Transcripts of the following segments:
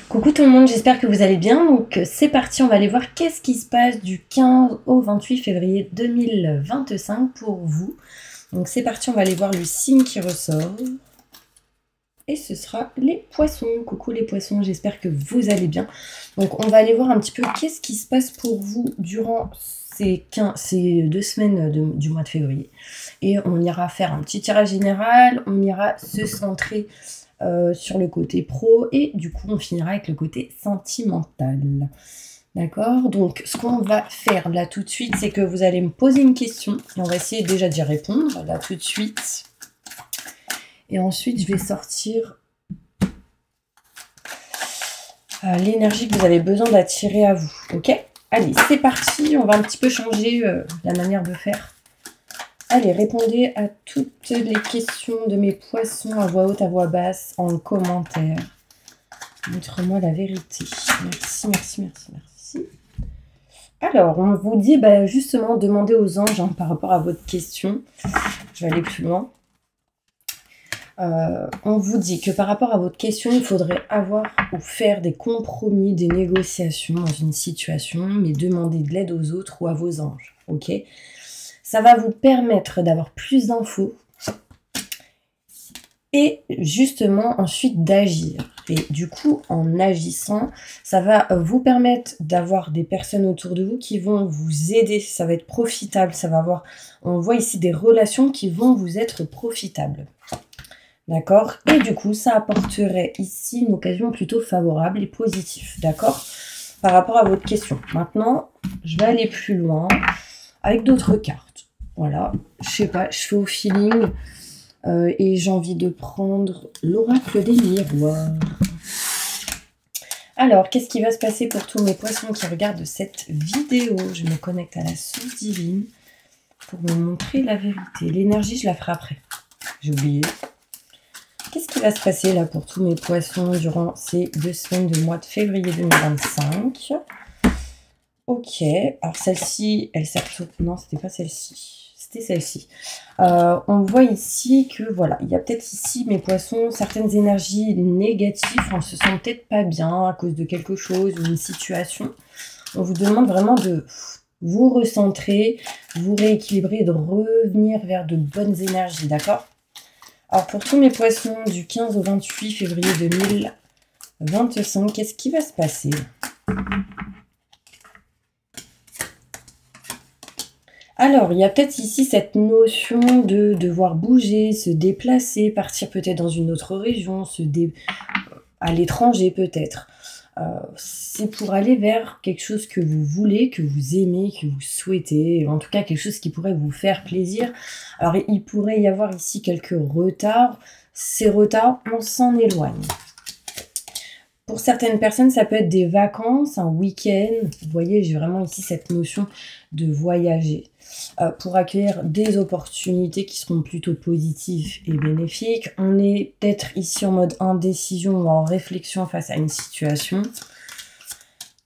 Coucou tout le monde, j'espère que vous allez bien. Donc c'est parti, on va aller voir qu'est-ce qui se passe du 15 au 28 février 2025 pour vous. Donc c'est parti, on va aller voir le signe qui ressort. Et ce sera les poissons. Coucou les poissons, j'espère que vous allez bien. Donc on va aller voir un petit peu qu'est-ce qui se passe pour vous durant ces 2 semaines du mois de février. Et on ira faire un petit tirage général, on ira se centrer sur le côté pro et du coup on finira avec le côté sentimental. D'accord? Donc ce qu'on va faire là tout de suite, c'est que vous allez me poser une question et on va essayer déjà d'y répondre là tout de suite. Et ensuite je vais sortir l'énergie que vous avez besoin d'attirer à vous. Ok? Allez, c'est parti, on va un petit peu changer la manière de faire. Allez, répondez à toutes les questions de mes poissons à voix haute, à voix basse, en commentaire. Montre-moi la vérité. Merci, merci, merci, merci. Alors, on vous dit justement, demandez aux anges par rapport à votre question. Je vais aller plus loin. On vous dit que par rapport à votre question, il faudrait avoir ou faire des compromis, des négociations dans une situation, mais demander de l'aide aux autres ou à vos anges. Ok ? Ça va vous permettre d'avoir plus d'infos et justement ensuite d'agir. Et du coup, en agissant, ça va vous permettre d'avoir des personnes autour de vous qui vont vous aider. Ça va être profitable. Ça va avoir, on voit ici des relations qui vont vous être profitables. D'accord? Et du coup, ça apporterait ici une occasion plutôt favorable et positive. D'accord? Par rapport à votre question. Maintenant, je vais aller plus loin avec d'autres cartes. Voilà, je sais pas, je fais au feeling et j'ai envie de prendre l'oracle des miroirs. Alors, qu'est-ce qui va se passer pour tous mes poissons qui regardent cette vidéo? Je me connecte à la source divine pour me montrer la vérité. L'énergie, je la ferai après. J'ai oublié. Qu'est-ce qui va se passer là pour tous mes poissons durant ces 2 semaines du mois de février 2025? Ok, alors celle-ci, elle sert plutôt... Non, c'était pas celle-ci. C'était celle-ci. On voit ici que, voilà, il y a peut-être ici, mes poissons, certaines énergies négatives, on se sent peut-être pas bien à cause de quelque chose ou une situation. On vous demande vraiment de vous recentrer, vous rééquilibrer, de revenir vers de bonnes énergies, d'accord? Alors, pour tous mes poissons du 15 au 28 février 2025, qu'est-ce qui va se passer ? Alors, il y a peut-être ici cette notion de devoir bouger, se déplacer, partir peut-être dans une autre région, à l'étranger peut-être. C'est pour aller vers quelque chose que vous voulez, que vous aimez, que vous souhaitez, en tout cas quelque chose qui pourrait vous faire plaisir. Alors, il pourrait y avoir ici quelques retards. Ces retards, on s'en éloigne. Pour certaines personnes, ça peut être des vacances, un week-end. Vous voyez, j'ai vraiment ici cette notion de voyager pour accueillir des opportunités qui seront plutôt positives et bénéfiques. On est peut-être ici en mode indécision ou en réflexion face à une situation.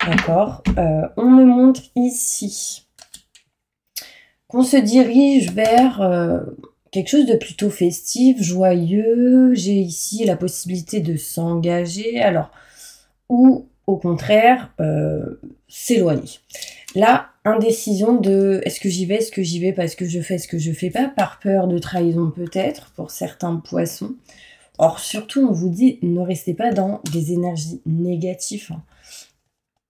D'accord. On me montre ici qu'on se dirige vers... quelque chose de plutôt festif, joyeux. J'ai ici la possibilité de s'engager. Alors, ou au contraire, s'éloigner. Là, indécision de est-ce que j'y vais, est-ce que j'y vais pas, est-ce que je fais, est-ce que je fais pas, par peur de trahison peut-être pour certains poissons. Or, surtout, on vous dit, ne restez pas dans des énergies négatives. Hein.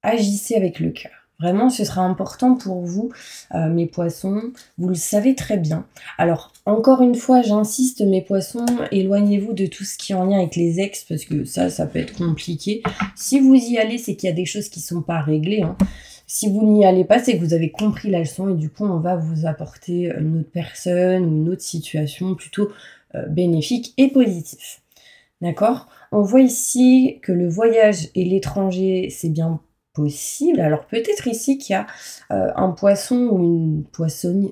Agissez avec le cœur. Vraiment, ce sera important pour vous, mes poissons. Vous le savez très bien. Alors, encore une fois, j'insiste, mes poissons, éloignez-vous de tout ce qui est en lien avec les ex, parce que ça peut être compliqué. Si vous y allez, c'est qu'il y a des choses qui ne sont pas réglées. Hein. Si vous n'y allez pas, c'est que vous avez compris la leçon et du coup, on va vous apporter une autre personne ou une autre situation plutôt bénéfique et positive. D'accord? On voit ici que le voyage et l'étranger, c'est bien possible. Alors peut-être ici qu'il y a un poisson ou une poissonne,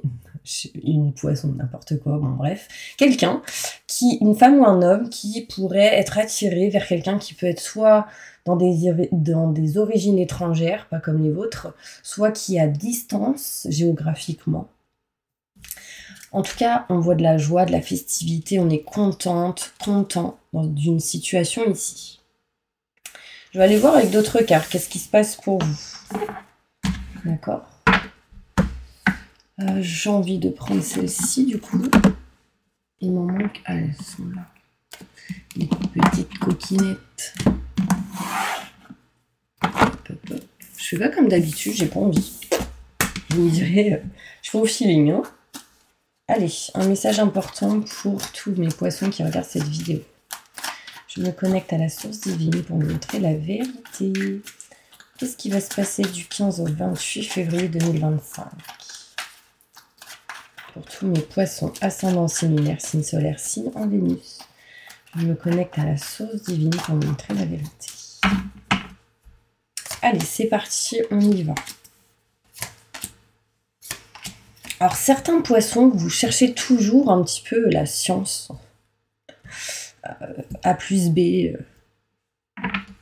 n'importe quoi, bon bref, quelqu'un, une femme ou un homme qui pourrait être attiré vers quelqu'un qui peut être soit dans des origines étrangères, pas comme les vôtres, soit qui est à distance géographiquement. En tout cas, on voit de la joie, de la festivité, on est content d'une situation ici. Je vais aller voir avec d'autres cartes. Qu'est-ce qui se passe pour vous? D'accord. J'ai envie de prendre celle-ci, du coup. Il m'en manque... Ah, elles sont là. Les petites coquinettes. Hop, hop, hop. Je fais pas comme d'habitude, j'ai pas envie. Vous me direz, je fais au feeling, hein. Allez, un message important pour tous mes poissons qui regardent cette vidéo. Je me connecte à la source divine pour vous montrer la vérité. Qu'est-ce qui va se passer du 15 au 28 février 2025 pour tous mes poissons, ascendant, signe lunaire, signe solaire, signe en Vénus? Je me connecte à la source divine pour vous montrer la vérité. Allez, c'est parti, on y va. Alors, certains poissons, vous cherchez toujours un petit peu la science. A plus B.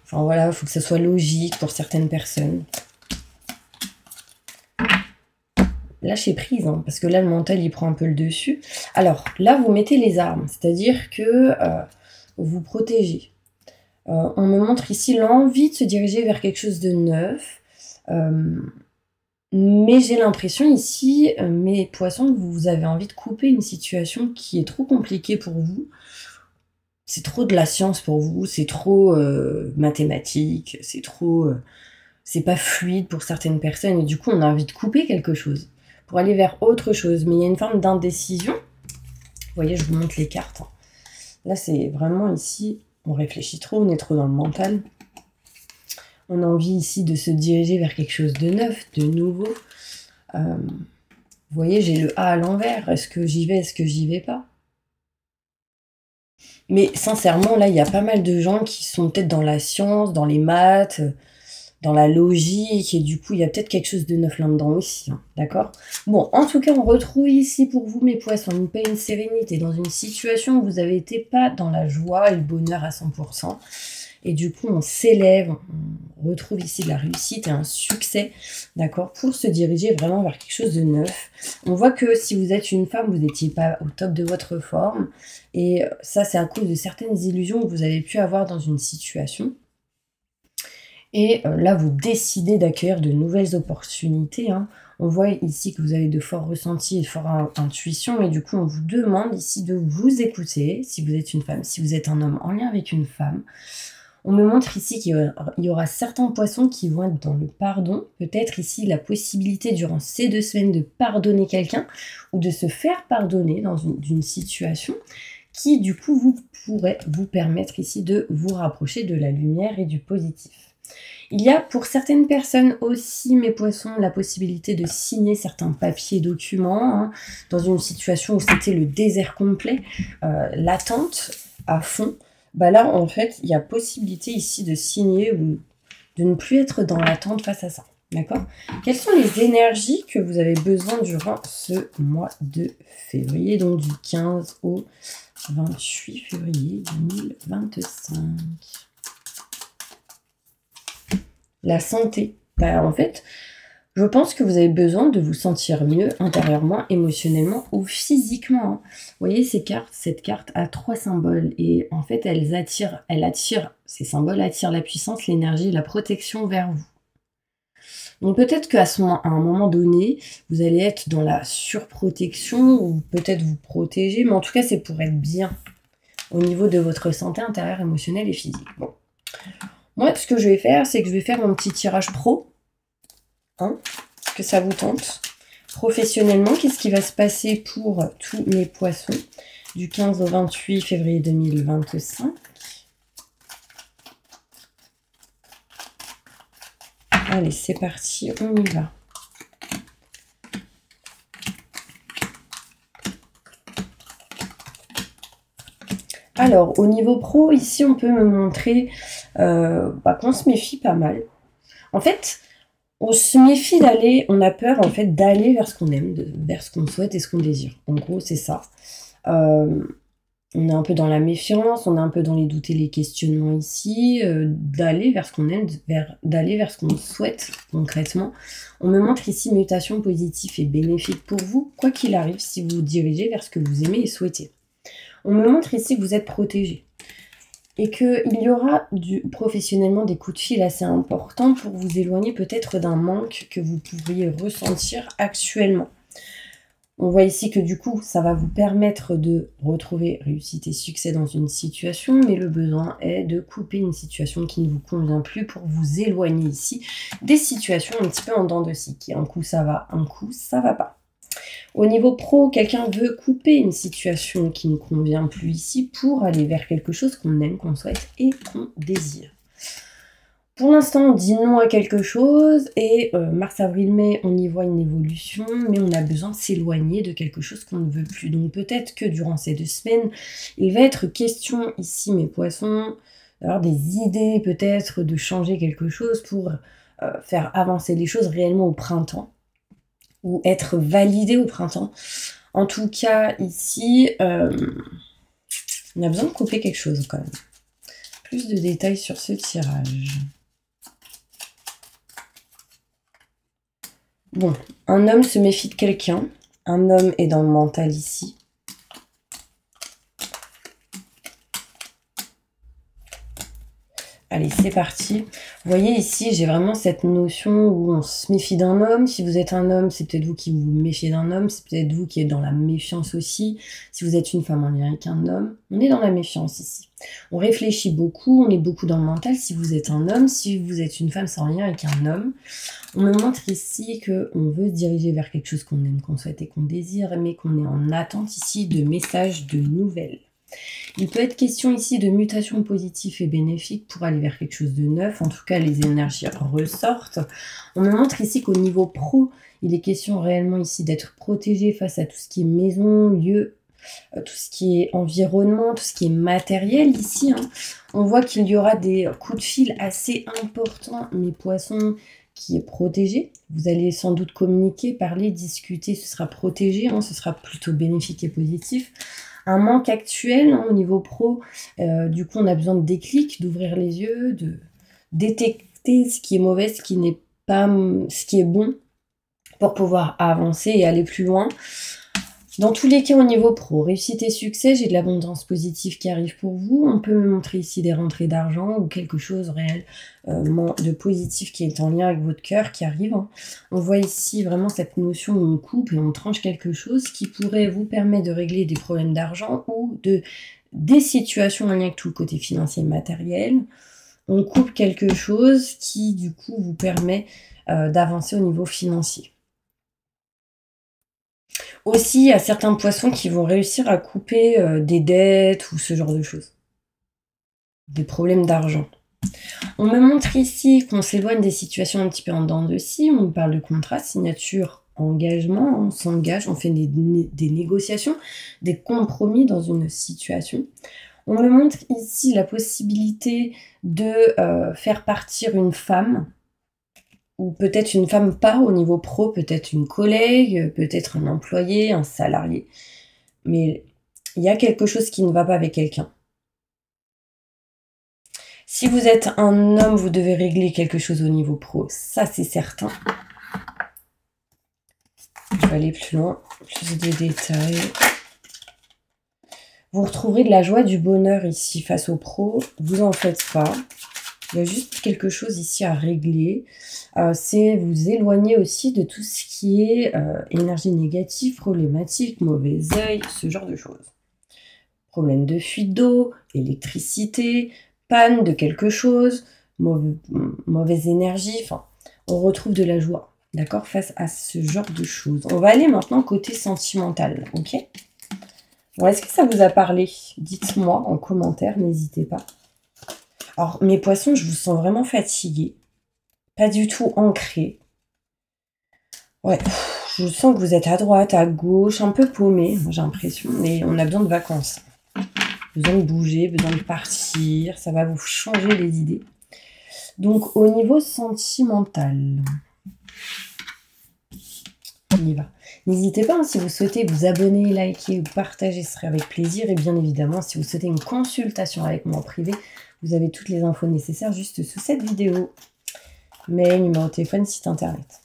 Enfin voilà, il faut que ça soit logique pour certaines personnes. Lâchez prise, hein, parce que là, le mental, il prend un peu le dessus. Alors, là, vous mettez les armes, c'est-à-dire que vous protégez. On me montre ici l'envie de se diriger vers quelque chose de neuf. Mais j'ai l'impression ici, mes poissons, que vous avez envie de couper une situation qui est trop compliquée pour vous. C'est trop de la science pour vous, c'est trop mathématique, c'est trop... c'est pas fluide pour certaines personnes. Et du coup, on a envie de couper quelque chose pour aller vers autre chose. Mais il y a une forme d'indécision. Vous voyez, je vous montre les cartes. Là, c'est vraiment ici, on réfléchit trop, on est trop dans le mental. On a envie ici de se diriger vers quelque chose de neuf, de nouveau. Vous voyez, j'ai le A à l'envers. Est-ce que j'y vais, est-ce que j'y vais pas? Mais sincèrement, là, il y a pas mal de gens qui sont peut-être dans la science, dans les maths, dans la logique. Et du coup, il y a peut-être quelque chose de neuf là-dedans aussi. Hein, d'accord? Bon, en tout cas, on retrouve ici pour vous, mes poissons, une paix, une sérénité dans une situation où vous avez été pas dans la joie et le bonheur à 100%. Et du coup, on s'élève, on retrouve ici de la réussite et un succès, d'accord, pour se diriger vraiment vers quelque chose de neuf. On voit que si vous êtes une femme, vous n'étiez pas au top de votre forme. Et ça, c'est à cause de certaines illusions que vous avez pu avoir dans une situation. Et là, vous décidez d'accueillir de nouvelles opportunités. Hein. On voit ici que vous avez de forts ressentis et fortes intuitions. Et du coup, on vous demande ici de vous écouter, si vous êtes une femme, si vous êtes un homme en lien avec une femme. On me montre ici qu'il y aura certains poissons qui vont être dans le pardon. Peut-être ici la possibilité durant ces 2 semaines de pardonner quelqu'un ou de se faire pardonner dans d'une situation qui du coup vous pourrait vous permettre ici de vous rapprocher de la lumière et du positif. Il y a pour certaines personnes aussi, mes poissons, la possibilité de signer certains papiers et documents hein, dans une situation où c'était le désert complet, l'attente à fond. Bah là, en fait, il y a possibilité ici de signer ou de ne plus être dans l'attente face à ça. D'accord? Quelles sont les énergies que vous avez besoin durant ce mois de février, donc du 15 au 28 février 2025? La santé. Bah, en fait, je pense que vous avez besoin de vous sentir mieux intérieurement, émotionnellement ou physiquement. Hein. Vous voyez, cette carte a 3 symboles et en fait, ces symboles attirent la puissance, l'énergie, la protection vers vous. Donc peut-être qu'à un moment donné, vous allez être dans la surprotection ou peut-être vous protéger, mais en tout cas, c'est pour être bien au niveau de votre santé intérieure, émotionnelle et physique. Bon. Moi, ce que je vais faire, c'est que je vais faire mon petit tirage pro. Hein, est-ce que ça vous tente? Professionnellement, qu'est-ce qui va se passer pour tous mes poissons du 15 au 28 février 2025? Allez, c'est parti, on y va. Alors, au niveau pro, ici, on peut me montrer qu'on se méfie pas mal. En fait, on se méfie on a peur en fait d'aller vers ce qu'on aime, vers ce qu'on souhaite et ce qu'on désire. En gros, c'est ça. On est un peu dans la méfiance, on est un peu dans les doutes et les questionnements ici, d'aller vers ce qu'on aime, d'aller vers ce qu'on souhaite concrètement. On me montre ici mutation positive et bénéfique pour vous, quoi qu'il arrive, si vous vous dirigez vers ce que vous aimez et souhaitez. On me montre ici que vous êtes protégé. et qu'il y aura professionnellement des coups de fil assez importants pour vous éloigner peut-être d'un manque que vous pourriez ressentir actuellement. On voit ici que du coup, ça va vous permettre de retrouver réussite et succès dans une situation, mais le besoin est de couper une situation qui ne vous convient plus pour vous éloigner ici des situations un petit peu en dents de scie, qui un coup ça va, un coup ça va pas. Au niveau pro, quelqu'un veut couper une situation qui ne convient plus ici pour aller vers quelque chose qu'on aime, qu'on souhaite et qu'on désire. Pour l'instant, on dit non à quelque chose et mars, avril, mai, on y voit une évolution, mais on a besoin de s'éloigner de quelque chose qu'on ne veut plus. Donc peut-être que durant ces 2 semaines, il va être question ici, mes poissons, d'avoir des idées, peut-être de changer quelque chose pour faire avancer les choses réellement au printemps ou être validé au printemps. En tout cas, ici, on a besoin de couper quelque chose quand même. Plus de détails sur ce tirage. Bon, un homme se méfie de quelqu'un. Un homme est dans le mental ici. Allez, c'est parti. Vous voyez ici, j'ai vraiment cette notion où on se méfie d'un homme. Si vous êtes un homme, c'est peut-être vous qui vous méfiez d'un homme. C'est peut-être vous qui êtes dans la méfiance aussi. Si vous êtes une femme en lien avec un homme, on est dans la méfiance ici. On réfléchit beaucoup, on est beaucoup dans le mental. Si vous êtes un homme, si vous êtes une femme, c'est en lien avec un homme. On me montre ici qu'on veut se diriger vers quelque chose qu'on aime, qu'on souhaite et qu'on désire, mais qu'on est en attente ici de messages, de nouvelles. Il peut être question ici de mutation positive et bénéfique pour aller vers quelque chose de neuf. En tout cas, les énergies ressortent. On me montre ici qu'au niveau pro, il est question réellement ici d'être protégé face à tout ce qui est maison, lieu, tout ce qui est environnement, tout ce qui est matériel ici. On voit qu'il y aura des coups de fil assez importants, mes poissons, qui est protégé. Vous allez sans doute communiquer, parler, discuter, ce sera protégé, ce sera plutôt bénéfique et positif. Un manque actuel au niveau pro, du coup on a besoin de déclic, d'ouvrir les yeux, de détecter ce qui est mauvais, ce qui n'est pas, ce qui est bon, pour pouvoir avancer et aller plus loin. Dans tous les cas, au niveau pro, réussite et succès, j'ai de l'abondance positive qui arrive pour vous. On peut me montrer ici des rentrées d'argent ou quelque chose réellement de positif qui est en lien avec votre cœur qui arrive. On voit ici vraiment cette notion où on coupe et on tranche quelque chose qui pourrait vous permettre de régler des problèmes d'argent ou des situations en lien avec tout le côté financier et matériel. On coupe quelque chose qui, du coup, vous permet d'avancer au niveau financier. Aussi, il y a certains poissons qui vont réussir à couper des dettes ou ce genre de choses. Des problèmes d'argent. On me montre ici qu'on s'éloigne des situations un petit peu en dents de scie. On parle de contrat, signature, engagement. On s'engage, on fait des négociations, des compromis dans une situation. On me montre ici la possibilité de faire partir une femme, ou peut-être une femme pas au niveau pro, peut-être une collègue, peut-être un employé, un salarié. Mais il y a quelque chose qui ne va pas avec quelqu'un. Si vous êtes un homme, vous devez régler quelque chose au niveau pro, ça c'est certain. Je vais aller plus loin, plus de détails. Vous retrouverez de la joie, du bonheur ici face au pro, vous en faites pas. Il y a juste quelque chose ici à régler. C'est vous éloigner aussi de tout ce qui est énergie négative, problématique, mauvais œil, ce genre de choses. Problème de fuite d'eau, électricité, panne de quelque chose, mauvaise énergie. Enfin, on retrouve de la joie, d'accord, face à ce genre de choses. On va aller maintenant côté sentimental, ok? Bon, est-ce que ça vous a parlé? Dites-moi en commentaire, n'hésitez pas. Alors, mes poissons, je vous sens vraiment fatigués. Pas du tout ancrés. Ouais, je sens que vous êtes à droite, à gauche, un peu paumés, j'ai l'impression. Mais on a besoin de vacances. Besoin de bouger, besoin de partir. Ça va vous changer les idées. Donc, au niveau sentimental, on y va. N'hésitez pas, si vous souhaitez vous abonner, liker ou partager, ce serait avec plaisir. Et bien évidemment, si vous souhaitez une consultation avec moi en privé, vous avez toutes les infos nécessaires juste sous cette vidéo. Mail, numéro de téléphone, site internet.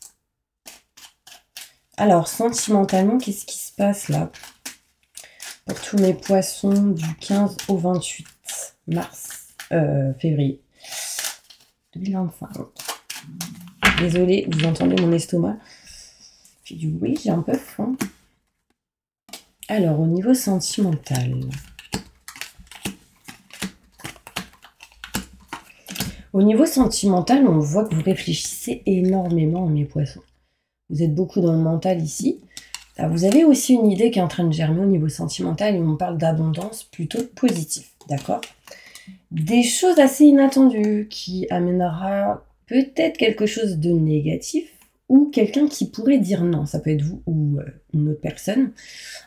Alors, sentimentalement, qu'est-ce qui se passe là? Pour tous mes poissons du 15 au 28 mars. février 2025. Désolée, vous entendez mon estomac. Puis du bruit, j'ai un peu faim. Alors, au niveau sentimental. Au niveau sentimental, on voit que vous réfléchissez énormément, mes poissons. Vous êtes beaucoup dans le mental ici. Là, vous avez aussi une idée qui est en train de germer au niveau sentimental et on parle d'abondance plutôt positive, d'accord? Des choses assez inattendues qui amènera peut-être quelque chose de négatif ou quelqu'un qui pourrait dire non. Ça peut être vous ou une autre personne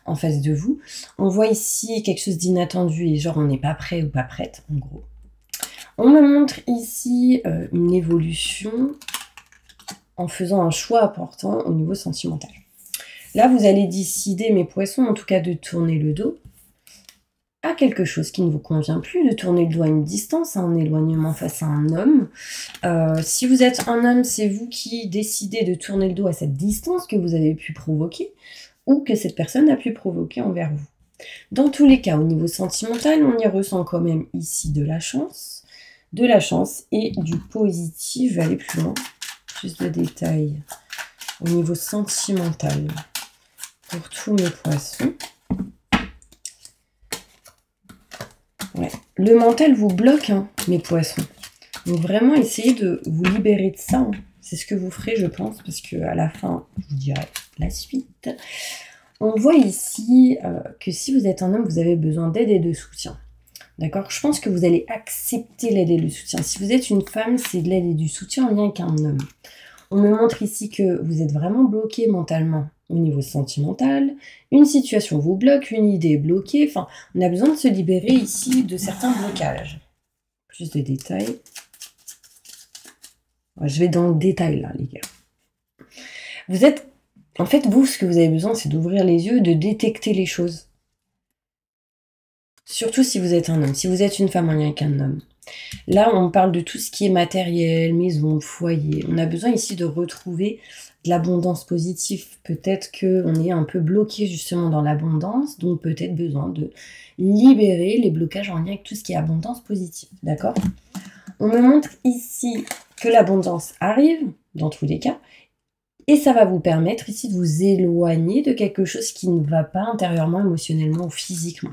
en face de vous. On voit ici quelque chose d'inattendu et genre on n'est pas prêt ou pas prête, en gros. On me montre ici une évolution en faisant un choix important au niveau sentimental. Là, vous allez décider, mes poissons, en tout cas de tourner le dos à quelque chose qui ne vous convient plus, de tourner le dos à une distance, à un éloignement face à un homme. Si vous êtes un homme, c'est vous qui décidez de tourner le dos à cette distance que vous avez pu provoquer ou que cette personne a pu provoquer envers vous. Dans tous les cas, au niveau sentimental, on y ressent quand même ici de la chance et du positif. Je vais aller plus loin, plus de détails au niveau sentimental pour tous mes poissons. Ouais. Le mental vous bloque, hein, mes poissons. Donc vraiment, essayez de vous libérer de ça. Hein. C'est ce que vous ferez, je pense, parce qu'à la fin, je vous dirai la suite. On voit ici que si vous êtes un homme, vous avez besoin d'aide et de soutien. D'accord? Je pense que vous allez accepter l'aide et le soutien. Si vous êtes une femme, c'est de l'aide et du soutien en lien avec un homme. On me montre ici que vous êtes vraiment bloqué mentalement au niveau sentimental. Une situation vous bloque, une idée est bloquée. Enfin, on a besoin de se libérer ici de certains blocages. Plus de détails. Je vais dans le détail là, les gars. Vous êtes... En fait, vous, ce que vous avez besoin, c'est d'ouvrir les yeux, de détecter les choses. Surtout si vous êtes un homme. Si vous êtes une femme en lien avec un homme. Là, on parle de tout ce qui est matériel, maison, foyer. On a besoin ici de retrouver de l'abondance positive. Peut-être qu'on est un peu bloqué justement dans l'abondance, donc peut-être besoin de libérer les blocages en lien avec tout ce qui est abondance positive. D'accord? On me montre ici que l'abondance arrive, dans tous les cas, et ça va vous permettre ici de vous éloigner de quelque chose qui ne va pas intérieurement, émotionnellement ou physiquement.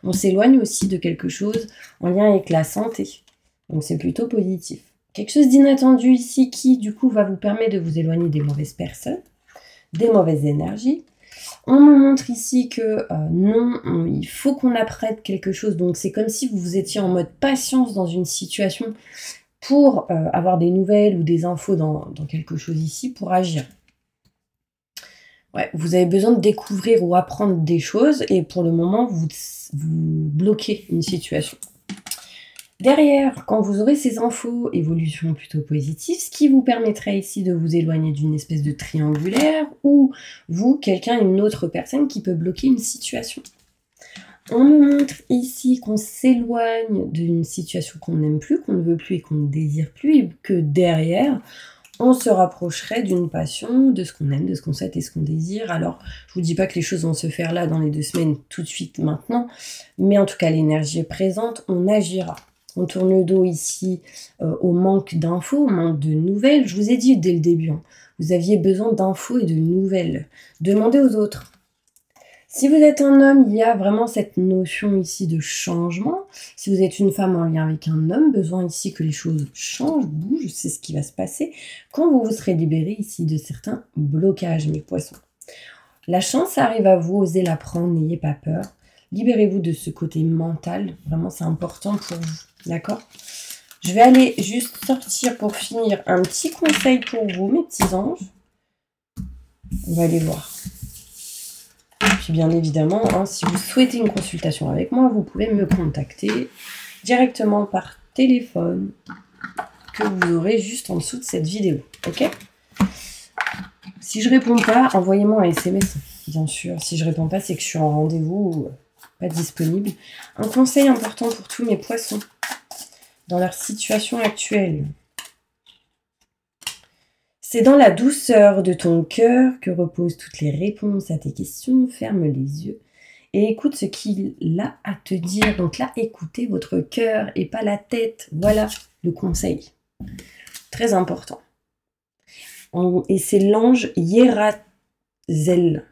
On s'éloigne aussi de quelque chose en lien avec la santé. Donc c'est plutôt positif. Quelque chose d'inattendu ici qui du coup va vous permettre de vous éloigner des mauvaises personnes, des mauvaises énergies. On me montre ici que non, il faut qu'on apprenne quelque chose. Donc c'est comme si vous étiez en mode patience dans une situation pour avoir des nouvelles ou des infos dans quelque chose ici pour agir. Ouais, vous avez besoin de découvrir ou apprendre des choses et pour le moment, vous bloquez une situation. Derrière, quand vous aurez ces infos, évolution plutôt positive, ce qui vous permettra ici de vous éloigner d'une espèce de triangulaire ou vous, quelqu'un, une autre personne qui peut bloquer une situation. On me montre ici qu'on s'éloigne d'une situation qu'on n'aime plus, qu'on ne veut plus et qu'on ne désire plus et que derrière, on se rapprocherait d'une passion, de ce qu'on aime, de ce qu'on souhaite et ce qu'on désire. Alors, je vous dis pas que les choses vont se faire là dans les 2 semaines, tout de suite, maintenant, mais en tout cas, l'énergie est présente, on agira. On tourne le dos ici au manque d'infos, au manque de nouvelles. Je vous ai dit dès le début, hein, vous aviez besoin d'infos et de nouvelles. Demandez aux autres. Si vous êtes un homme, il y a vraiment cette notion ici de changement. Si vous êtes une femme en lien avec un homme, besoin ici que les choses changent, bougent, c'est ce qui va se passer quand vous vous serez libéré ici de certains blocages, mes poissons. La chance arrive à vous, osez la prendre, n'ayez pas peur. Libérez-vous de ce côté mental, vraiment c'est important pour vous, d'accord? Je vais aller juste sortir pour finir un petit conseil pour vous, mes petits anges. On va aller voir. Puis bien évidemment, hein, si vous souhaitez une consultation avec moi, vous pouvez me contacter directement par téléphone que vous aurez juste en dessous de cette vidéo. Ok? Si je réponds pas, envoyez-moi un SMS. Bien sûr, si je réponds pas, c'est que je suis en rendez-vous ou pas disponible. Un conseil important pour tous mes poissons dans leur situation actuelle. C'est dans la douceur de ton cœur que reposent toutes les réponses à tes questions. Ferme les yeux et écoute ce qu'il a à te dire. Donc là, écoutez votre cœur et pas la tête. Voilà le conseil. Très important. Et c'est l'ange Yeratel.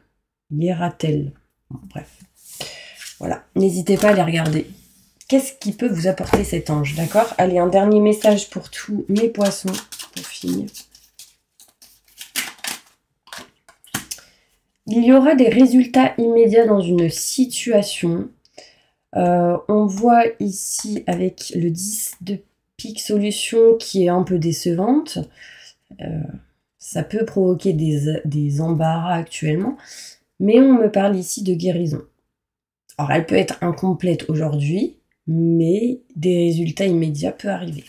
Bon, bref. Voilà. N'hésitez pas à les regarder. Qu'est-ce qui peut vous apporter cet ange, d'accord? Allez, un dernier message pour tous mes poissons, pour finir. Il y aura des résultats immédiats dans une situation. On voit ici avec le 10 de pique solution qui est un peu décevante. Ça peut provoquer des embarras actuellement. Mais on me parle ici de guérison. Alors, elle peut être incomplète aujourd'hui, mais des résultats immédiats peuvent arriver.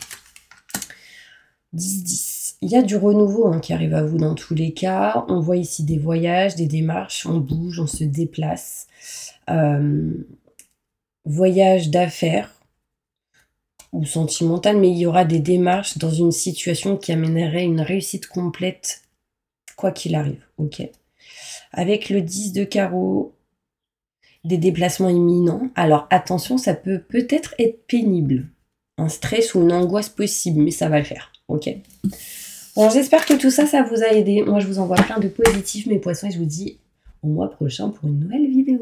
10-10. Il y a du renouveau qui arrive à vous dans tous les cas. On voit ici des voyages, des démarches, on bouge, on se déplace. Voyage d'affaires ou sentimental, mais il y aura des démarches dans une situation qui amènerait une réussite complète, quoi qu'il arrive. Ok. Avec le 10 de carreau, des déplacements imminents. Alors attention, ça peut peut-être être pénible. Un stress ou une angoisse possible, mais ça va le faire. Ok. Bon, j'espère que tout ça, ça vous a aidé. Moi, je vous envoie plein de positifs, mes poissons, et je vous dis au mois prochain pour une nouvelle vidéo.